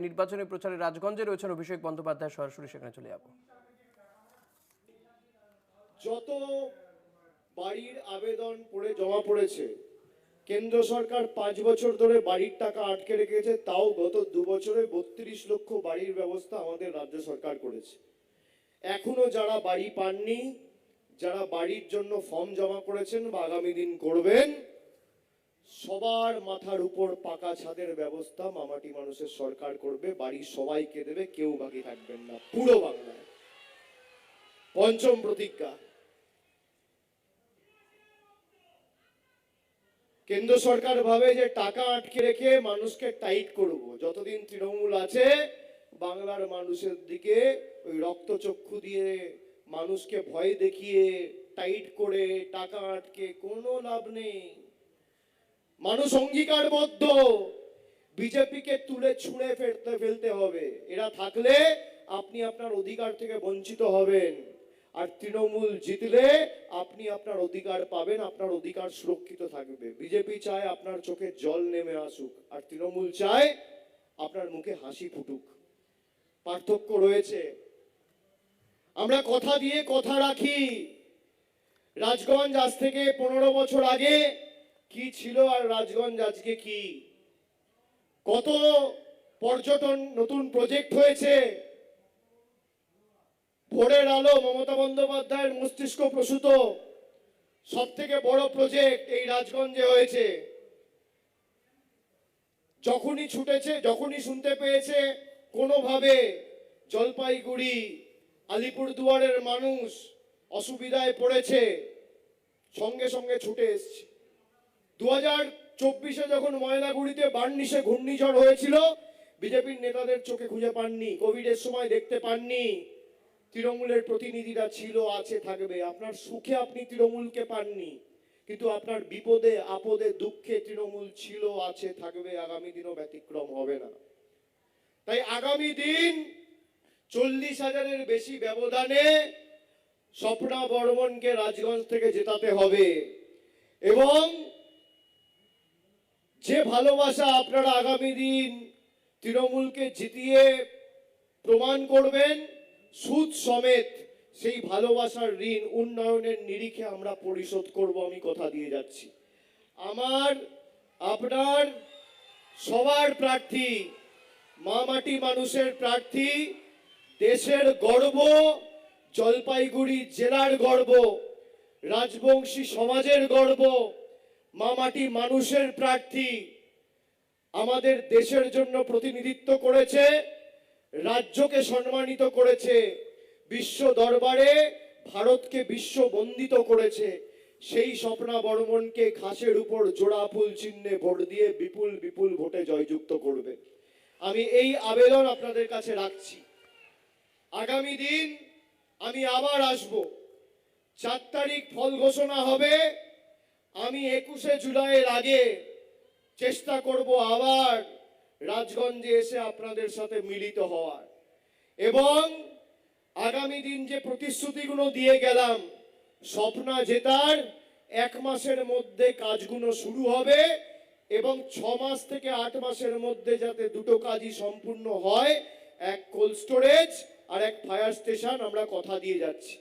নির্বাচনী প্রচারে রাজগঞ্জে রয়েছেন অভিষেক বন্দ্যোপাধ্যায়, সরাসরি সেখানে চলে যাব। যত বাড়ির আবেদন পড়ে জমা পড়েছে, কেন্দ্র সরকার 5 বছর ধরে বাড়ির টাকা আটকে রেখেছে, তাও গত 2 বছরে 32 লক্ষ বাড়ির ব্যবস্থা আমাদের রাজ্য সরকার করেছে। এখনো যারা বাড়ি পাননি, যারা বাড়ির জন্য ফর্ম জমা করেছেন বা আগামী দিন করবেন, সবার মাথার উপর পাকা ছাদের ব্যবস্থা মামাটি মানুষের সরকার করবে। বাড়ি সবাইকে দেবে, কেউ বাকি থাকবেন না পুরো বাংলায়। পঞ্চম প্রতিজ্ঞা, কেন্দ্র সরকার ভাবে যে টাকা আটকে রেখে মানুষকে টাইট করব। যতদিন তৃণমূল আছে, বাংলার মানুষের দিকে ওই রক্তচক্ষু দিয়ে মানুষকে ভয় দেখিয়ে টাইট করে টাকা আটকে কোনো লাভ নেই। মানুষ অঙ্গীকারবদ্ধ, বিজেপিকে তুলে ছুঁড়ে ফেলতে হবে। এরা থাকলে আপনি আপনার অধিকার থেকে বঞ্চিত হবেন, আর তৃণমূল জিতলে আপনি আপনার অধিকার পাবেন, আপনার অধিকার সুরক্ষিত থাকবে। বিজেপি চায় আপনার চোখে জল নেমে আসুক, আর তৃণমূল চায় আপনার মুখে হাসি ফুটুক। পার্থক্য রয়েছে। আমরা কথা দিয়ে কথা রাখি। রাজগঞ্জ আজ থেকে 15 বছর আগে কি ছিল আর রাজগঞ্জ আজকে কি? কত পর্যটন নতুন প্রজেক্ট হয়েছে। ভোরের আলো মমতা বন্দ্যোপাধ্যায়ের মস্তিষ্ক প্রসূত সব থেকে বড় প্রজেক্ট এই রাজগঞ্জে হয়েছে। যখনই ছুটেছে, যখনই শুনতে পেয়েছে কোনোভাবে জলপাইগুড়ি আলিপুরদুয়ারের মানুষ অসুবিধায় পড়েছে, সঙ্গে সঙ্গে ছুটে এসছে। 2024-এ যখন ময়নাগুড়িতে বার্নিশে ঘূর্ণিঝড় হয়েছিল, বিজেপির নেতাদের চোখে খুঁজে পাননি, কোভিডের সময় দেখতে পাননি। তৃণমূলের প্রতিনিধিরা ছিল, আছে, থাকবে। আপনার সুখে আপনি তৃণমূলকে পাননি, কিন্তু আপনার বিপদে আপদে দুঃখে তৃণমূল ছিল, আছে, থাকবে। আগামী দিনও ব্যতিক্রম হবে না। তাই আগামী দিন 40,000-এর বেশি ব্যবধানে স্বপ্না বর্মনকে রাজগঞ্জ থেকে জেতাতে হবে। এবং যে ভালোবাসা আপনারা আগামী দিন তৃণমূলকে জিতিয়ে প্রমাণ করবেন, সুদ সমেত সেই ভালোবাসার ঋণ উন্নয়নের নিরিখে আমরা পরিশোধ করব, আমি কথা দিয়ে যাচ্ছি। আমার, আপনার, সবার প্রার্থী, মামাটি মানুষের প্রার্থী, দেশের গর্ব, জলপাইগুড়ি জেলার গর্ব, রাজবংশী সমাজের গর্ব, মামাটি মানুষের প্রার্থী, আমাদের দেশের জন্য প্রতিনিধিত্ব করেছে, রাজ্যকে সম্মানিত করেছে, বিশ্ব দরবারে ভারতকে বিশ্ব বন্দিত করেছে। সেই স্বপ্না বর্মনকে ঘাসের উপর জোড়া ফুল চিহ্নে ভোট দিয়ে বিপুল বিপুল ভোটে জয়যুক্ত করবে। আমি এই আবেদন আপনাদের কাছে রাখছি। আগামী দিন আমি আবার আসব। 4 তারিখ ফল ঘোষণা হবে। আমি 21শে জুলাইয়ের আগে চেষ্টা করব আবার রাজগঞ্জে এসে আপনাদের সাথে মিলিত হওয়ার। এবং আগামী দিন যে প্রতিশ্রুতিগুলো দিয়ে গেলাম, স্বপ্না জেতার 1 মাসের মধ্যে কাজগুলো শুরু হবে, এবং 6 মাস থেকে 8 মাসের মধ্যে যাতে দুটো কাজই সম্পূর্ণ হয়, এক কোল্ড স্টোরেজ আর এক ফায়ার স্টেশন, আমরা কথা দিয়ে যাচ্ছি।